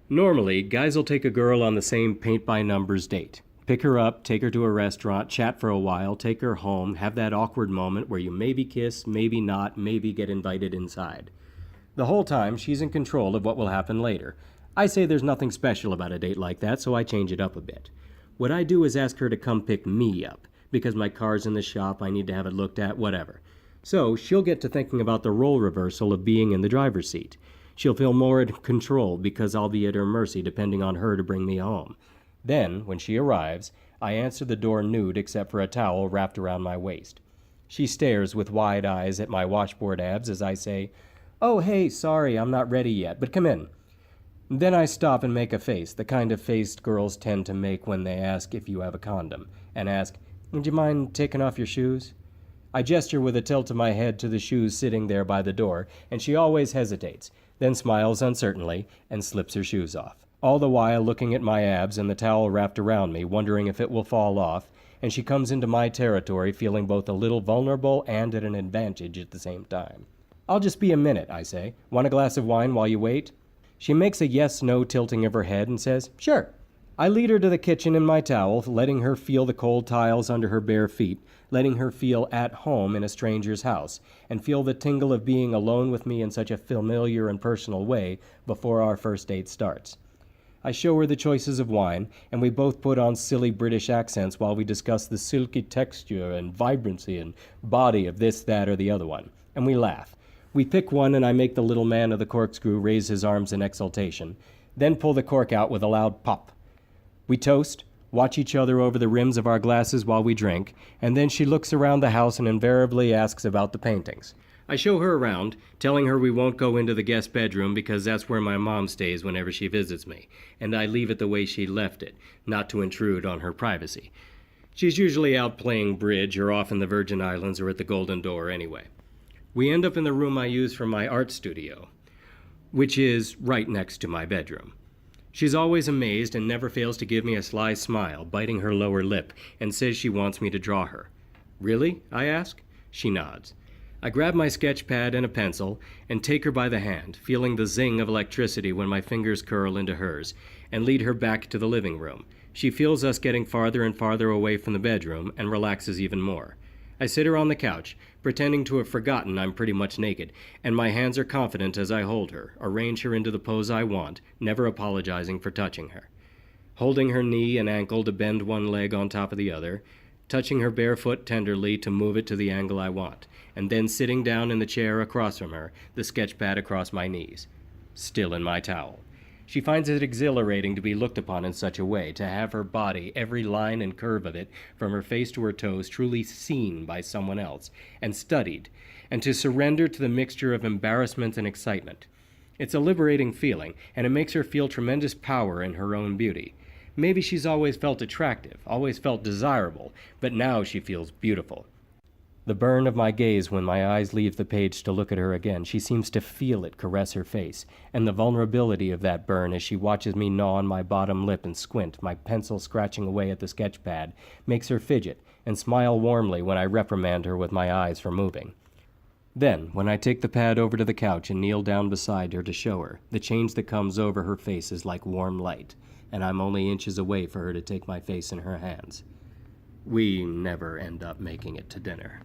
Normally, guys will take a girl on the same paint-by-numbers date. Pick her up, take her to a restaurant, chat for a while, take her home, have that awkward moment where you maybe kiss, maybe not, maybe get invited inside. The whole time, she's in control of what will happen later. I say there's nothing special about a date like that, so I change it up a bit. What I do is ask her to come pick me up, because my car's in the shop, I need to have it looked at, whatever. So she'll get to thinking about the role reversal of being in the driver's seat. She'll feel more in control because I'll be at her mercy depending on her to bring me home. Then, when she arrives, I answer the door nude except for a towel wrapped around my waist. She stares with wide eyes at my washboard abs as I say, "Oh, hey, sorry, I'm not ready yet, but come in." Then I stop and make a face, the kind of face girls tend to make when they ask if you have a condom, and ask, "Would you mind taking off your shoes?" I gesture with a tilt of my head to the shoes sitting there by the door, and she always hesitates, then smiles uncertainly and slips her shoes off. All the while looking at my abs and the towel wrapped around me, wondering if it will fall off, and she comes into my territory feeling both a little vulnerable and at an advantage at the same time. "I'll just be a minute," I say. "Want a glass of wine while you wait?" She makes a yes-no tilting of her head and says, "Sure." I lead her to the kitchen in my towel, letting her feel the cold tiles under her bare feet, letting her feel at home in a stranger's house, and feel the tingle of being alone with me in such a familiar and personal way before our first date starts. I show her the choices of wine, and we both put on silly British accents while we discuss the silky texture and vibrancy and body of this, that, or the other one, and we laugh. We pick one and I make the little man of the corkscrew raise his arms in exultation, then pull the cork out with a loud pop. We toast, watch each other over the rims of our glasses while we drink, and then she looks around the house and invariably asks about the paintings. I show her around, telling her we won't go into the guest bedroom because that's where my mom stays whenever she visits me, and I leave it the way she left it, not to intrude on her privacy. She's usually out playing bridge or off in the Virgin Islands or at the Golden Door anyway. We end up in the room I use for my art studio, which is right next to my bedroom. She's always amazed and never fails to give me a sly smile, biting her lower lip, and says she wants me to draw her. "Really?" I ask. She nods. I grab my sketch pad and a pencil and take her by the hand, feeling the zing of electricity when my fingers curl into hers, and lead her back to the living room. She feels us getting farther and farther away from the bedroom and relaxes even more. I sit her on the couch, pretending to have forgotten I'm pretty much naked, and my hands are confident as I hold her, arrange her into the pose I want, never apologizing for touching her. Holding her knee and ankle to bend one leg on top of the other, touching her bare foot tenderly to move it to the angle I want, and then sitting down in the chair across from her, the sketch pad across my knees. Still in my towel. She finds it exhilarating to be looked upon in such a way, to have her body, every line and curve of it, from her face to her toes, truly seen by someone else, and studied, and to surrender to the mixture of embarrassment and excitement. It's a liberating feeling, and it makes her feel tremendous power in her own beauty. Maybe she's always felt attractive, always felt desirable, but now she feels beautiful. The burn of my gaze when my eyes leave the page to look at her again, she seems to feel it caress her face, and the vulnerability of that burn as she watches me gnaw on my bottom lip and squint, my pencil scratching away at the sketch pad, makes her fidget and smile warmly when I reprimand her with my eyes for moving. Then, when I take the pad over to the couch and kneel down beside her to show her, the change that comes over her face is like warm light, and I'm only inches away for her to take my face in her hands. We never end up making it to dinner.